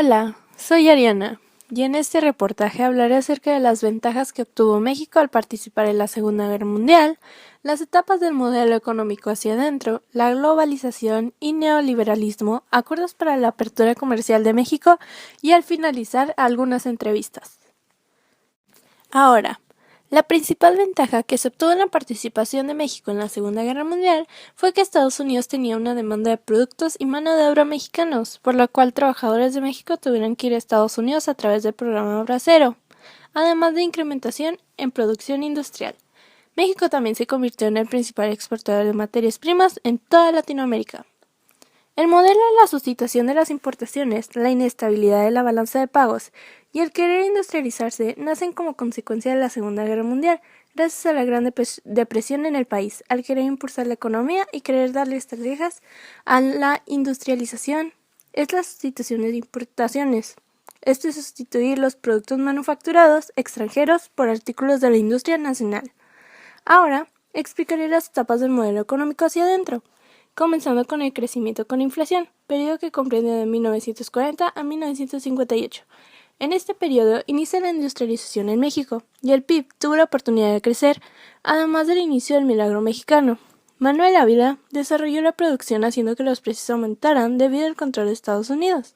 Hola, soy Ariana y en este reportaje hablaré acerca de las ventajas que obtuvo México al participar en la Segunda Guerra Mundial, las etapas del modelo económico hacia adentro, la globalización y neoliberalismo, acuerdos para la apertura comercial de México y al finalizar algunas entrevistas. Ahora, la principal ventaja que se obtuvo en la participación de México en la Segunda Guerra Mundial fue que Estados Unidos tenía una demanda de productos y mano de obra mexicanos, por lo cual trabajadores de México tuvieron que ir a Estados Unidos a través del programa Bracero, además de incrementación en producción industrial. México también se convirtió en el principal exportador de materias primas en toda Latinoamérica. El modelo de la sustitución de las importaciones, la inestabilidad de la balanza de pagos y el querer industrializarse nacen como consecuencia de la Segunda Guerra Mundial, gracias a la Gran Depresión en el país, al querer impulsar la economía y querer darle estrategias a la industrialización. Es la sustitución de importaciones. Esto es sustituir los productos manufacturados extranjeros por artículos de la industria nacional. Ahora, explicaré las etapas del modelo económico hacia adentro, comenzando con el crecimiento con inflación, periodo que comprende de 1940 a 1958. En este periodo inicia la industrialización en México, y el PIB tuvo la oportunidad de crecer, además del inicio del milagro mexicano. Manuel Ávila desarrolló la producción haciendo que los precios aumentaran debido al control de Estados Unidos.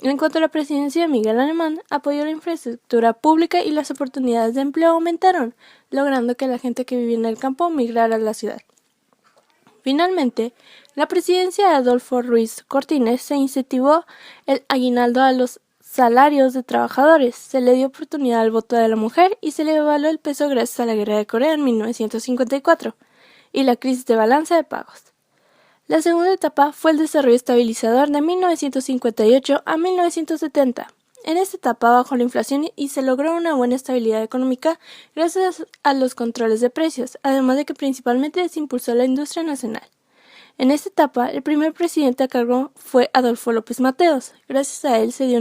En cuanto a la presidencia de Miguel Alemán, apoyó la infraestructura pública y las oportunidades de empleo aumentaron, logrando que la gente que vivía en el campo migrara a la ciudad. Finalmente, la presidencia de Adolfo Ruiz Cortines se incentivó el aguinaldo a los salarios de trabajadores, se le dio oportunidad al voto de la mujer y se le evaluó el peso gracias a la Guerra de Corea en 1954 y la crisis de balanza de pagos. La segunda etapa fue el desarrollo estabilizador de 1958 a 1970. En esta etapa bajó la inflación y se logró una buena estabilidad económica gracias a los controles de precios, además de que principalmente se impulsó la industria nacional. En esta etapa, el primer presidente a cargo fue Adolfo López Mateos. Gracias a él se dio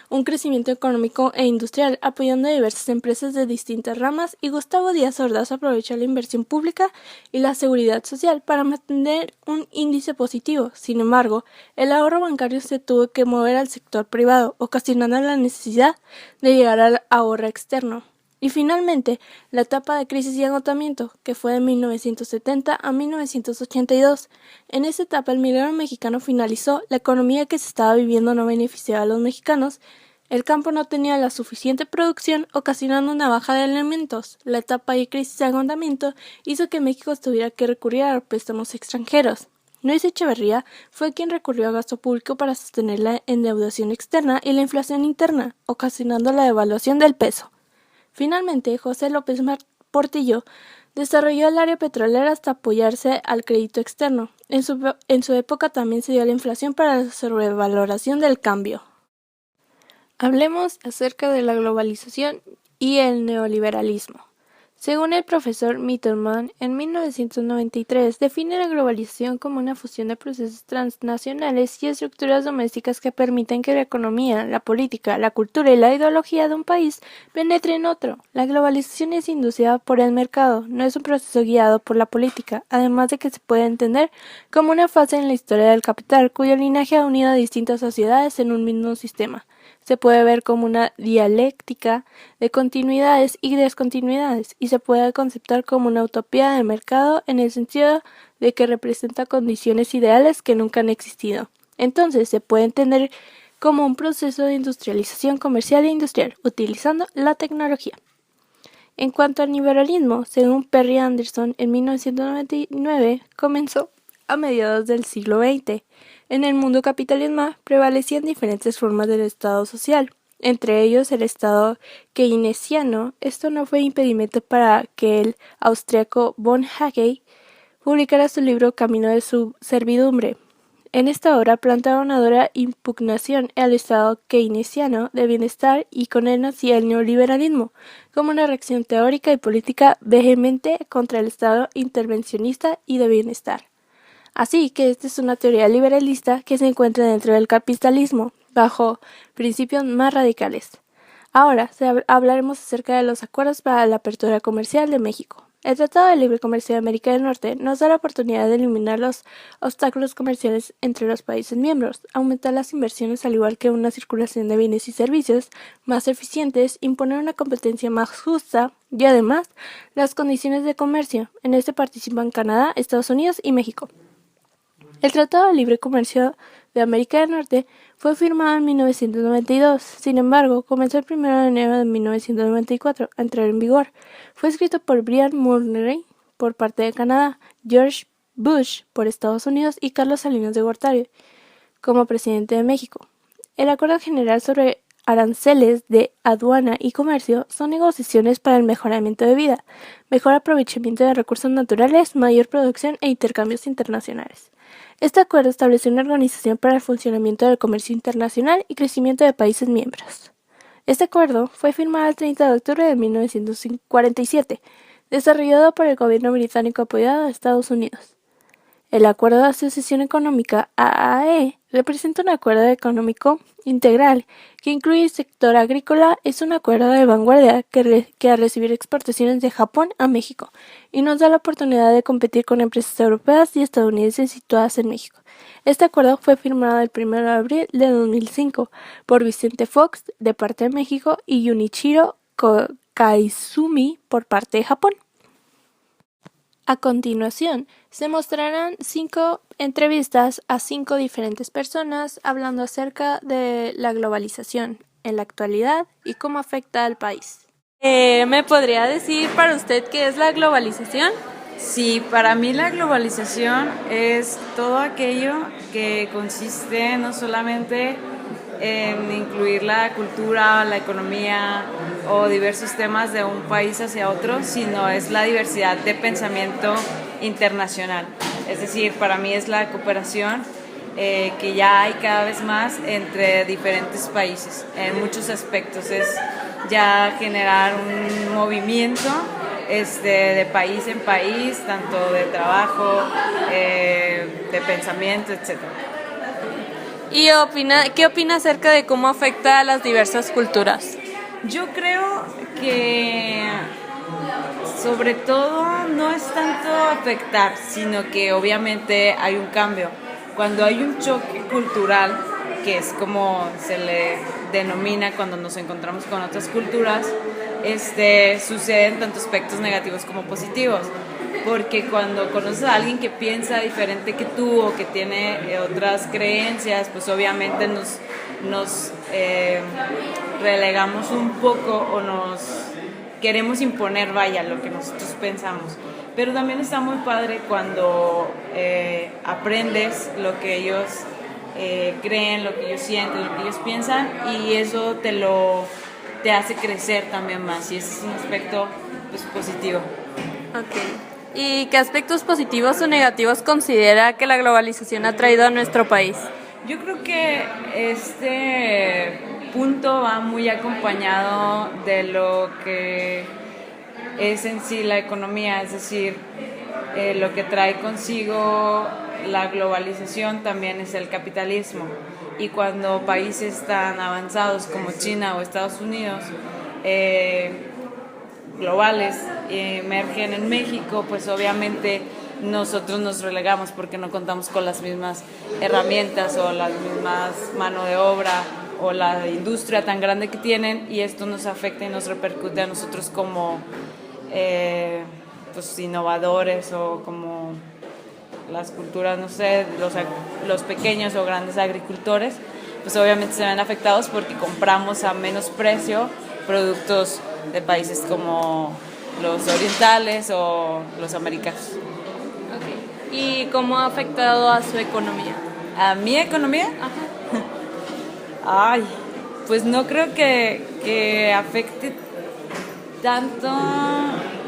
un crecimiento económico e industrial, apoyando a diversas empresas de distintas ramas, y Gustavo Díaz Ordaz aprovechó la inversión pública y la seguridad social para mantener un índice positivo. Sin embargo, el ahorro bancario se tuvo que mover al sector privado, ocasionando la necesidad de llegar al ahorro externo. Y finalmente, la etapa de crisis y agotamiento, que fue de 1970 a 1982. En esta etapa el milagro mexicano finalizó, la economía que se estaba viviendo no beneficiaba a los mexicanos, el campo no tenía la suficiente producción, ocasionando una baja de alimentos. La etapa de crisis y agotamiento hizo que México tuviera que recurrir a préstamos extranjeros. Luis Echeverría fue quien recurrió a gasto público para sostener la endeudación externa y la inflación interna, ocasionando la devaluación del peso. Finalmente, José López Portillo desarrolló el área petrolera hasta apoyarse al crédito externo. En su época también se dio la inflación para la sobrevaloración del cambio. Hablemos acerca de la globalización y el neoliberalismo. Según el profesor Mitterman, en 1993 define la globalización como una fusión de procesos transnacionales y estructuras domésticas que permiten que la economía, la política, la cultura y la ideología de un país penetren en otro. La globalización es inducida por el mercado, no es un proceso guiado por la política, además de que se puede entender como una fase en la historia del capital cuyo linaje ha unido a distintas sociedades en un mismo sistema. Se puede ver como una dialéctica de continuidades y descontinuidades, y se puede conceptar como una utopía de mercado en el sentido de que representa condiciones ideales que nunca han existido. Entonces se puede entender como un proceso de industrialización comercial e industrial, utilizando la tecnología. En cuanto al liberalismo, según Perry Anderson, en 1999 comenzó a mediados del siglo XX. En el mundo capitalista prevalecían diferentes formas del Estado social, entre ellos el Estado keynesiano. Esto no fue impedimento para que el austriaco von Hayek publicara su libro Camino de su servidumbre. En esta obra planteaba una dura impugnación al Estado keynesiano de bienestar y con él nacía el neoliberalismo, como una reacción teórica y política vehemente contra el Estado intervencionista y de bienestar. Así que esta es una teoría liberalista que se encuentra dentro del capitalismo, bajo principios más radicales. Ahora hablaremos acerca de los acuerdos para la apertura comercial de México. El Tratado de Libre Comercio de América del Norte nos da la oportunidad de eliminar los obstáculos comerciales entre los países miembros, aumentar las inversiones al igual que una circulación de bienes y servicios más eficientes, imponer una competencia más justa y además las condiciones de comercio. En este participan Canadá, Estados Unidos y México. El Tratado de Libre Comercio de América del Norte fue firmado en 1992, sin embargo, comenzó el 1 de enero de 1994 a entrar en vigor. Fue escrito por Brian Mulroney por parte de Canadá, George Bush por Estados Unidos y Carlos Salinas de Gortari como presidente de México. El Acuerdo General sobre Aranceles de Aduana y Comercio son negociaciones para el mejoramiento de vida, mejor aprovechamiento de recursos naturales, mayor producción e intercambios internacionales. Este acuerdo establece una organización para el funcionamiento del comercio internacional y crecimiento de países miembros. Este acuerdo fue firmado el 30 de octubre de 1947, desarrollado por el gobierno británico apoyado de Estados Unidos. El Acuerdo de Asociación Económica AAE representa un acuerdo económico integral que incluye el sector agrícola. Es un acuerdo de vanguardia que al recibir exportaciones de Japón a México y nos da la oportunidad de competir con empresas europeas y estadounidenses situadas en México. Este acuerdo fue firmado el 1 de abril de 2005 por Vicente Fox de parte de México y Junichiro Koizumi por parte de Japón. A continuación, se mostrarán 5 entrevistas a 5 diferentes personas hablando acerca de la globalización en la actualidad y cómo afecta al país. ¿Me podría decir para usted qué es la globalización? Sí, para mí la globalización es todo aquello que consiste no solamente en incluir la cultura, la economía o diversos temas de un país hacia otro, sino es la diversidad de pensamiento internacional. Es decir, para mí es la cooperación que ya hay cada vez más entre diferentes países. En muchos aspectos es ya generar un movimiento de país en país, tanto de trabajo, de pensamiento, etc. ¿Y qué opina acerca de cómo afecta a las diversas culturas? Yo creo que sobre todo no es tanto afectar, sino que obviamente hay un cambio. Cuando hay un choque cultural, que es como se le denomina cuando nos encontramos con otras culturas, suceden tanto aspectos negativos como positivos. Porque cuando conoces a alguien que piensa diferente que tú o que tiene otras creencias, pues obviamente nos relegamos un poco o nos queremos imponer, lo que nosotros pensamos. Pero también está muy padre cuando aprendes lo que ellos creen, lo que ellos sienten, lo que ellos piensan, y eso te hace crecer también más, y ese es un aspecto pues, positivo. Okay. ¿Y qué aspectos positivos o negativos considera que la globalización ha traído a nuestro país? Yo creo que este punto va muy acompañado de lo que es en sí la economía, es decir, lo que trae consigo la globalización también es el capitalismo. Y cuando países tan avanzados como China o Estados Unidos globales emergen en México, pues obviamente nosotros nos relegamos porque no contamos con las mismas herramientas o las mismas mano de obra o la industria tan grande que tienen, y esto nos afecta y nos repercute a nosotros como pues innovadores o como las culturas, no sé, los pequeños o grandes agricultores, pues obviamente se ven afectados porque compramos a menos precio productos de países como los orientales o los americanos. Okay. ¿Y cómo ha afectado a su economía? ¿A mi economía? Ajá. Ay, pues no creo que afecte tanto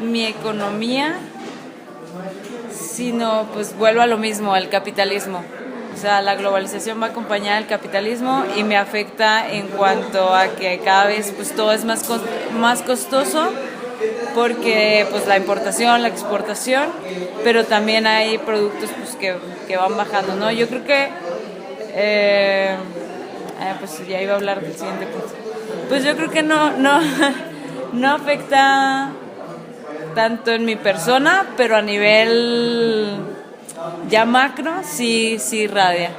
mi economía, sino pues vuelvo a lo mismo, el capitalismo. O sea, la globalización va acompañada del capitalismo y me afecta en cuanto a que cada vez pues todo es más costoso, porque pues la importación, la exportación, pero también hay productos pues que van bajando, ¿no? Yo creo que pues ya iba a hablar del siguiente punto. Pues yo creo que no afecta tanto en mi persona, pero a nivel ya macro sí irradia.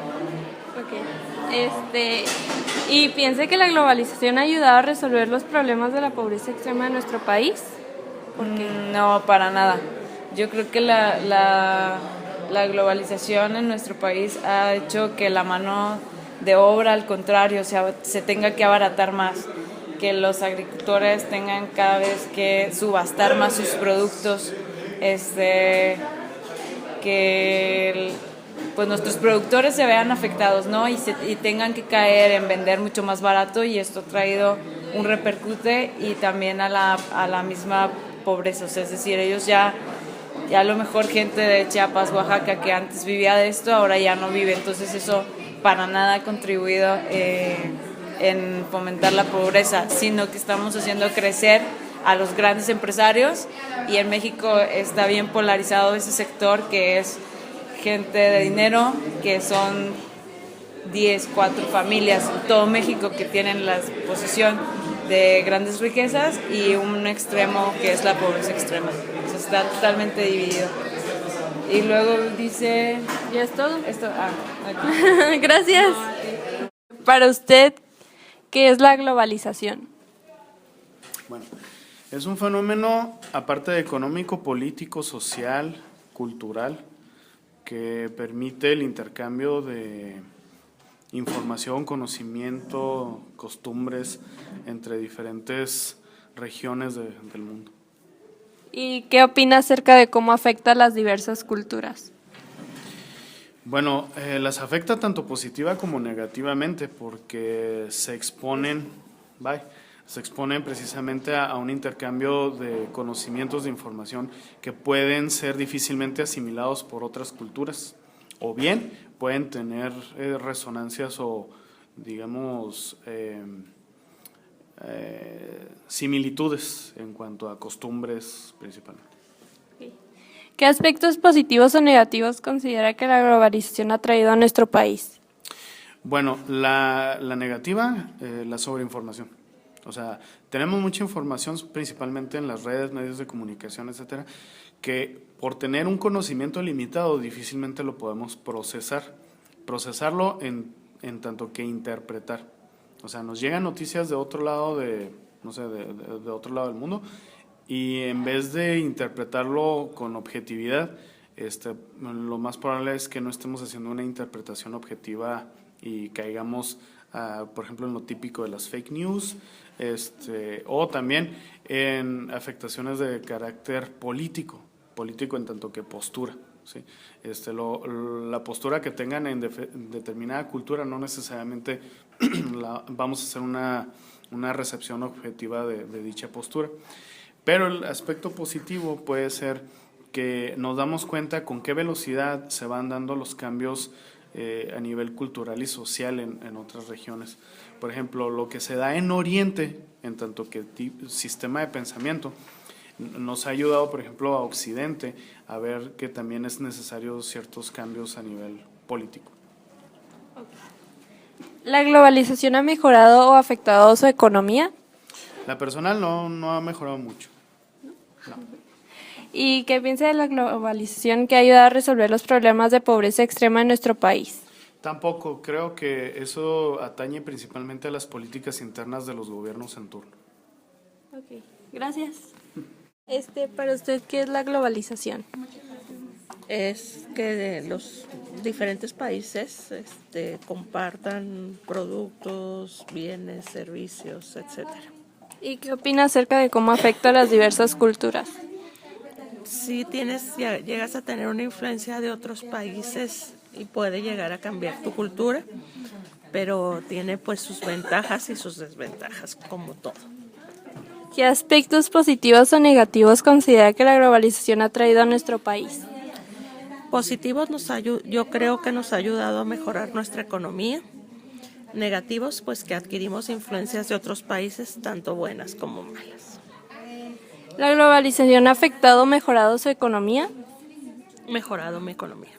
¿Y piensa que la globalización ha ayudado a resolver los problemas de la pobreza extrema de nuestro país? ¿Por qué? No, para nada. Yo creo que la globalización en nuestro país ha hecho que la mano de obra, al contrario, se tenga que abaratar más, que los agricultores tengan cada vez que subastar más sus productos, que pues nuestros productores se vean afectados, ¿no? Y tengan que caer en vender mucho más barato, y esto ha traído un repercute y también a la misma pobreza. O sea, es decir, ellos ya a lo mejor gente de Chiapas, Oaxaca, que antes vivía de esto, ahora ya no vive. Entonces eso para nada ha contribuido en fomentar la pobreza, sino que estamos haciendo crecer a los grandes empresarios, y en México está bien polarizado ese sector, que es gente de dinero, que son 4 familias en todo México que tienen la posesión de grandes riquezas, y un extremo que es la pobreza extrema. O sea, está totalmente dividido. Y luego dice... ¿Ya es todo? Okay. Gracias. Para usted, ¿qué es la globalización? Bueno, es un fenómeno, aparte de económico, político, social, cultural, que permite el intercambio de información, conocimiento, costumbres entre diferentes regiones del mundo. ¿Y qué opina acerca de cómo afecta a las diversas culturas? Bueno, las afecta tanto positiva como negativamente, porque se exponen precisamente a un intercambio de conocimientos, de información que pueden ser difícilmente asimilados por otras culturas, o bien pueden tener resonancias o, digamos, similitudes en cuanto a costumbres principalmente. ¿Qué aspectos positivos o negativos considera que la globalización ha traído a nuestro país? Bueno, la negativa, la sobreinformación. O sea, tenemos mucha información principalmente en las redes, medios de comunicación, etcétera, que por tener un conocimiento limitado difícilmente lo podemos procesarlo en tanto que interpretar. O sea, nos llegan noticias de otro lado de otro lado del mundo, y en vez de interpretarlo con objetividad, lo más probable es que no estemos haciendo una interpretación objetiva y caigamos, por ejemplo, en lo típico de las fake news, o también en afectaciones de carácter político en tanto que postura, ¿sí? La postura que tengan en determinada cultura no necesariamente vamos a hacer una recepción objetiva de dicha postura. Pero el aspecto positivo puede ser que nos damos cuenta con qué velocidad se van dando los cambios a nivel cultural y social en otras regiones. Por ejemplo, lo que se da en Oriente, en tanto que sistema de pensamiento, nos ha ayudado, por ejemplo, a Occidente a ver que también es necesario ciertos cambios a nivel político. ¿La globalización ha mejorado o afectado su economía? La personal no ha mejorado mucho. No. ¿Y qué piensa de la globalización que ha ayudado a resolver los problemas de pobreza extrema en nuestro país? Tampoco, creo que eso atañe principalmente a las políticas internas de los gobiernos en turno. Ok, gracias. Para usted, ¿qué es la globalización? Es que los diferentes países compartan productos, bienes, servicios, etcétera. ¿Y qué opina acerca de cómo afecta a las diversas culturas? Si llegas a tener una influencia de otros países y puede llegar a cambiar tu cultura, pero tiene pues sus ventajas y sus desventajas, como todo. ¿Qué aspectos positivos o negativos considera que la globalización ha traído a nuestro país? Positivos, yo creo que nos ha ayudado a mejorar nuestra economía. Negativos, pues que adquirimos influencias de otros países, tanto buenas como malas. ¿La globalización ha afectado o mejorado su economía? Mejorado mi economía.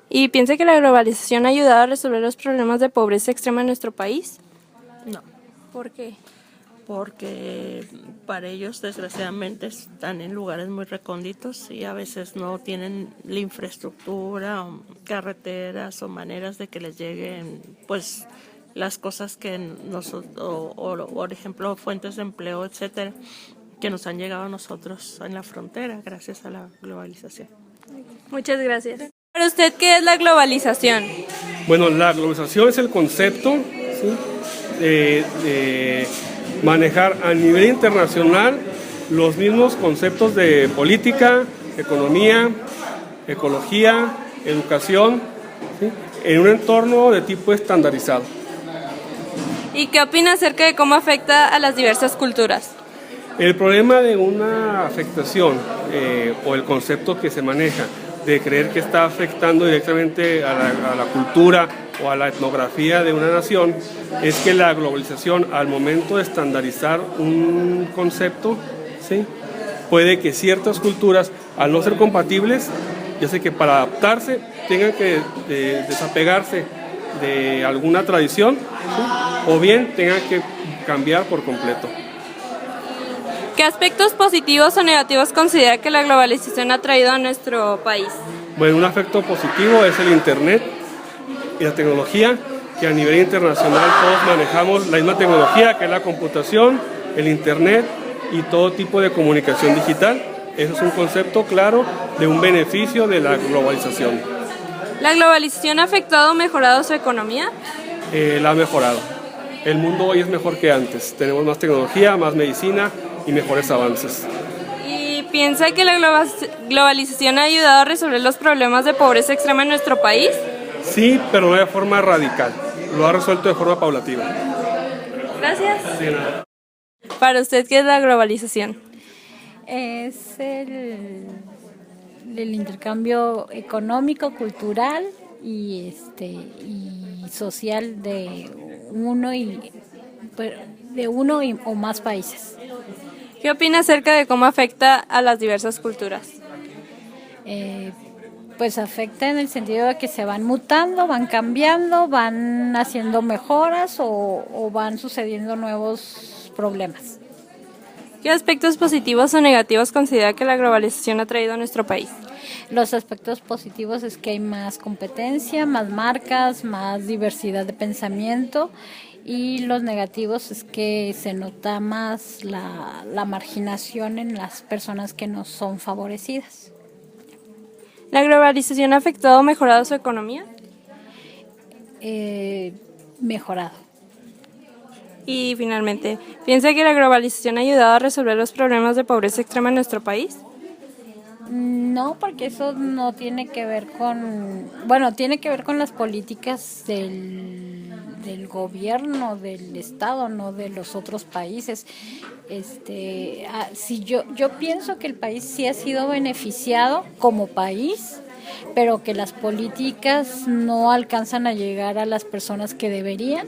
¿Y piensa que la globalización ha ayudado a resolver los problemas de pobreza extrema en nuestro país? No. ¿Por qué? porque para ellos desgraciadamente están en lugares muy recónditos y a veces no tienen la infraestructura o carreteras o maneras de que les lleguen pues las cosas que nosotros, o por ejemplo fuentes de empleo, etcétera, que nos han llegado a nosotros en la frontera gracias a la globalización. Muchas gracias. ¿Para usted qué es la globalización? Bueno, la globalización es el concepto, ¿sí?, de manejar a nivel internacional los mismos conceptos de política, economía, ecología, educación, ¿sí?, en un entorno de tipo estandarizado. ¿Y qué opina acerca de cómo afecta a las diversas culturas? El problema de una afectación o el concepto que se maneja de creer que está afectando directamente a la cultura o a la etnografía de una nación es que la globalización, al momento de estandarizar un concepto, ¿sí?, puede que ciertas culturas, al no ser compatibles, ya sé que para adaptarse tengan que desapegarse de alguna tradición, ¿sí?, o bien tengan que cambiar por completo. ¿Qué aspectos positivos o negativos considera que la globalización ha traído a nuestro país? Bueno, un aspecto positivo es el Internet y la tecnología, que a nivel internacional todos manejamos la misma tecnología, que es la computación, el Internet y todo tipo de comunicación digital. Eso es un concepto claro de un beneficio de la globalización. ¿La globalización ha afectado o mejorado su economía? La ha mejorado. El mundo hoy es mejor que antes. Tenemos más tecnología, más medicina y mejores avances. ¿Y piensa que la globalización ha ayudado a resolver los problemas de pobreza extrema en nuestro país? Sí, pero no de forma radical. Lo ha resuelto de forma paulativa. Gracias. Sí, nada. Para usted, ¿qué es la globalización? Es el intercambio económico, cultural y social de uno o más países. ¿Qué opina acerca de cómo afecta a las diversas culturas? Pues afecta en el sentido de que se van mutando, van cambiando, van haciendo mejoras o van sucediendo nuevos problemas. ¿Qué aspectos positivos o negativos considera que la globalización ha traído a nuestro país? Los aspectos positivos es que hay más competencia, más marcas, más diversidad de pensamiento, y los negativos es que se nota más la marginación en las personas que no son favorecidas. ¿La globalización ha afectado o mejorado su economía? Mejorado. Y finalmente, ¿piensa que la globalización ha ayudado a resolver los problemas de pobreza extrema en nuestro país? No, porque eso no tiene que ver tiene que ver con las políticas del gobierno, del Estado, no de los otros países. Yo pienso que el país sí ha sido beneficiado como país, pero que las políticas no alcanzan a llegar a las personas que deberían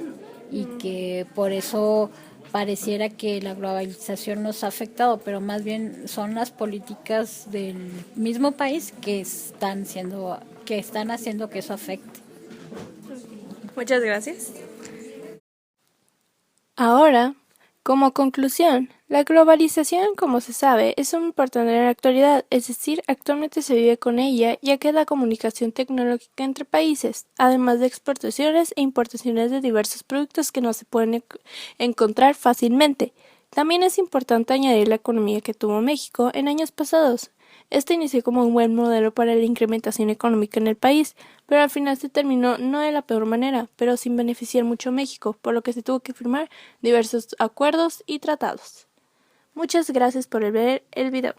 y que por eso pareciera que la globalización nos ha afectado, pero más bien son las políticas del mismo país que están haciendo que eso afecte. Muchas gracias. Ahora, como conclusión, la globalización, como se sabe, es muy importante en la actualidad, es decir, actualmente se vive con ella, ya que es la comunicación tecnológica entre países, además de exportaciones e importaciones de diversos productos que no se pueden encontrar fácilmente. También es importante añadir la economía que tuvo México en años pasados. Este inició como un buen modelo para la incrementación económica en el país, pero al final se terminó no de la peor manera, pero sin beneficiar mucho a México, por lo que se tuvo que firmar diversos acuerdos y tratados. Muchas gracias por ver el video.